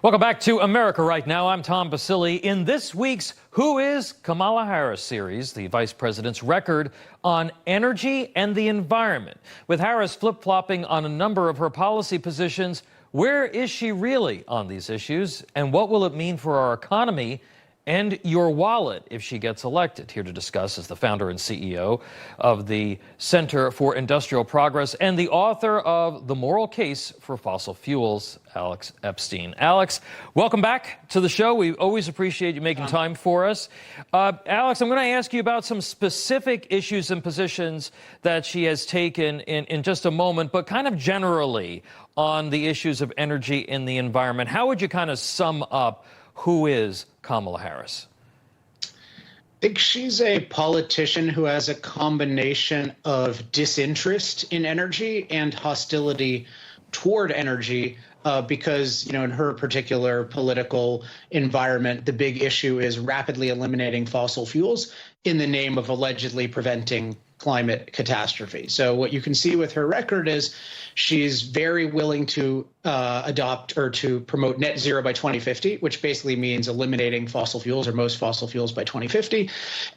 Welcome back to America Right Now. I'm Tom Basili. In this week's Who is Kamala Harris series, the vice president's record on energy and the environment. With Harris flip-flopping on a number of her policy positions, where is she really on these issues? And what will it mean for our economy and your wallet if she gets elected? Here to discuss is the founder and CEO of the Center for Industrial Progress and the author of The Moral Case for Fossil Fuels, Alex Epstein. Alex, welcome back to the show. We always appreciate you making time for us. Alex, I'm going to ask you about some specific issues and positions that she has taken in just a moment, but kind of generally on the issues of energy and the environment. How would you kind of sum up who is Kamala Harris? I think she's a politician who has a combination of disinterest in energy and hostility toward energy because, in her particular political environment, the big issue is rapidly eliminating fossil fuels in the name of allegedly preventing climate catastrophe. So what you can see with her record is she's very willing to adopt or to promote net zero by 2050, which basically means eliminating fossil fuels or most fossil fuels by 2050.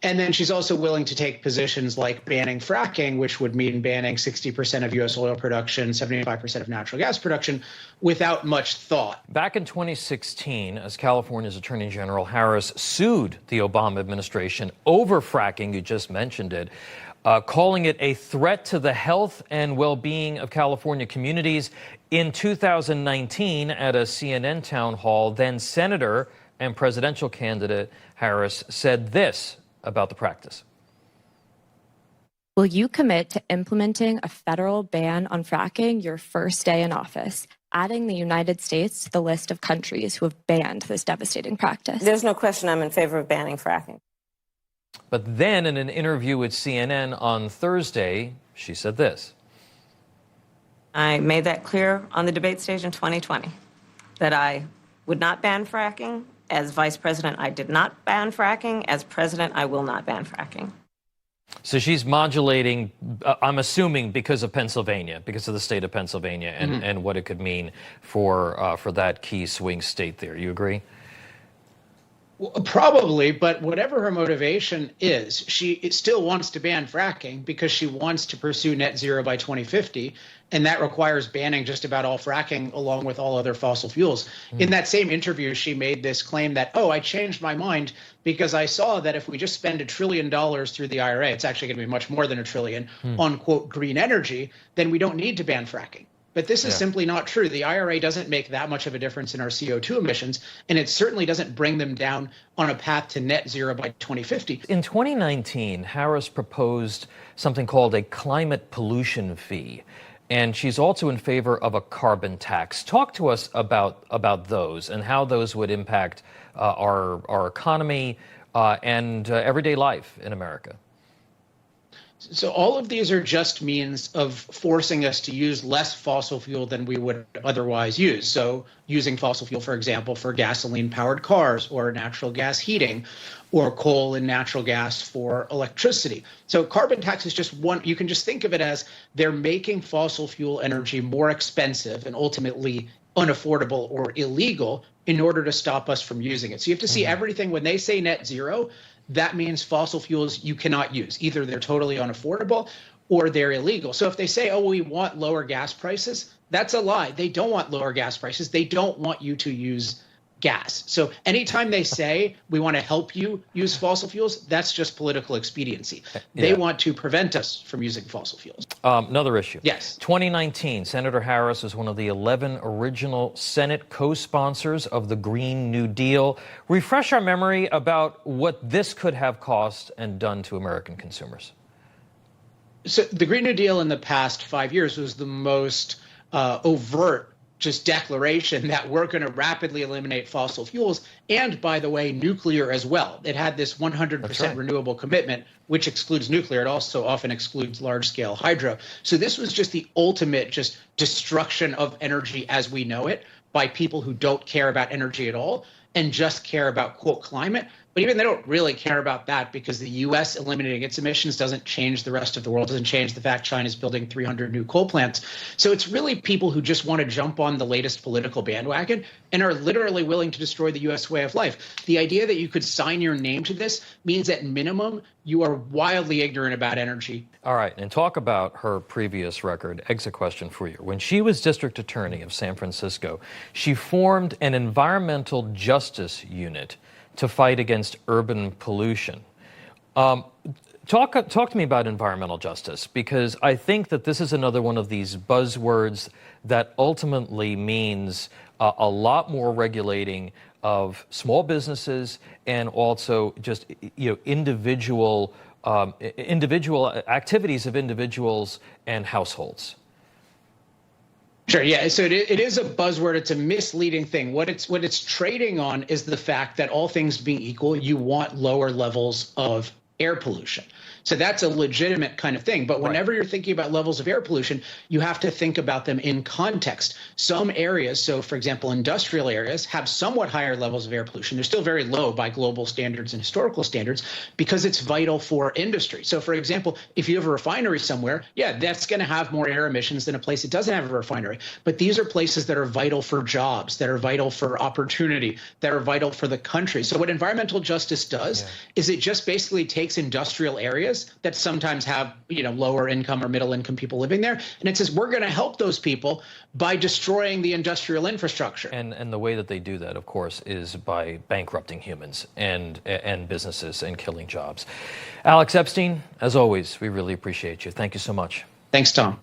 And then she's also willing to take positions like banning fracking, which would mean banning 60% of U.S. oil production, 75% of natural gas production, without much thought. Back in 2016, as California's Attorney General, Harris sued the Obama administration over fracking. You just mentioned it. Calling it a threat to the health and well-being of California communities. In 2019, at a CNN town hall, then Senator and presidential candidate Harris said this about the practice. Will you commit to implementing a federal ban on fracking your first day in office, adding the United States to the list of countries who have banned this devastating practice? There's no question I'm in favor of banning fracking. But then in an interview with CNN on Thursday, she said this. I made that clear on the debate stage in 2020, that I would not ban fracking. As vice president, I did not ban fracking. As president, I will not ban fracking. So she's modulating, I'm assuming, because of Pennsylvania, because of the state of Pennsylvania and what it could mean for that key swing state there. You agree? Well, probably, but whatever her motivation is, she still wants to ban fracking because she wants to pursue net zero by 2050, and that requires banning just about all fracking along with all other fossil fuels. In that same interview, she made this claim that, I changed my mind because I saw that if we just spend $1 trillion through the IRA, it's actually going to be much more than $1 trillion on, quote, green energy, then we don't need to ban fracking. But this is simply not true. The IRA doesn't make that much of a difference in our CO2 emissions, and it certainly doesn't bring them down on a path to net zero by 2050. In 2019, Harris proposed something called a climate pollution fee, and she's also in favor of a carbon tax. Talk to us about those and how those would impact our economy and everyday life in America. So all of these are just means of forcing us to use less fossil fuel than we would otherwise use. So using fossil fuel, for example, for gasoline-powered cars or natural gas heating or coal and natural gas for electricity. So carbon tax is just one. You can just think of it as they're making fossil fuel energy more expensive and ultimately unaffordable or illegal in order to stop us from using it. So you have to see everything. When they say net zero, that means fossil fuels you cannot use. Either they're totally unaffordable or they're illegal. So if they say, we want lower gas prices, that's a lie. They don't want lower gas prices. They don't want you to use gas. So anytime they say we want to help you use fossil fuels, that's just political expediency. They want to prevent us from using fossil fuels. Another issue. Yes. 2019, Senator Harris was one of the 11 original Senate co-sponsors of the Green New Deal. Refresh our memory about what this could have cost and done to American consumers. So the Green New Deal in the past 5 years was the most overt just declaration that we're going to rapidly eliminate fossil fuels and, by the way, nuclear as well. It had this 100% renewable commitment, which excludes nuclear. It also often excludes large-scale hydro. So this was just the ultimate just destruction of energy as we know it by people who don't care about energy at all. and just care about, quote, climate. But even they don't really care about that, because the U.S. eliminating its emissions doesn't change the rest of the world, doesn't change the fact China's building 300 new coal plants. So it's really people who just want to jump on the latest political bandwagon and are literally willing to destroy the U.S. way of life. The idea that you could sign your name to this means at minimum you are wildly ignorant about energy. All right, and talk about her previous record. Exit question for you. When she was district attorney of San Francisco, she formed an environmental justice unit to fight against urban pollution. Talk to me about environmental justice, because I think that this is another one of these buzzwords that ultimately means a lot more regulating of small businesses and also just individual activities of individuals and households. Sure. Yeah. So it is a buzzword. It's a misleading thing. What it's trading on is the fact that, all things being equal, you want lower levels of air pollution. So that's a legitimate kind of thing. But whenever you're thinking about levels of air pollution, you have to think about them in context. Some areas, so for example, industrial areas, have somewhat higher levels of air pollution. They're still very low by global standards and historical standards, because it's vital for industry. So for example, if you have a refinery somewhere, yeah, that's going to have more air emissions than a place that doesn't have a refinery. But these are places that are vital for jobs, that are vital for opportunity, that are vital for the country. So what environmental justice does is it just basically takes industrial areas that sometimes have, lower income or middle income people living there, and it says we're going to help those people by destroying the industrial infrastructure. And the way that they do that, of course, is by bankrupting humans and businesses and killing jobs. Alex Epstein, as always, we really appreciate you. Thank you so much. Thanks, Tom.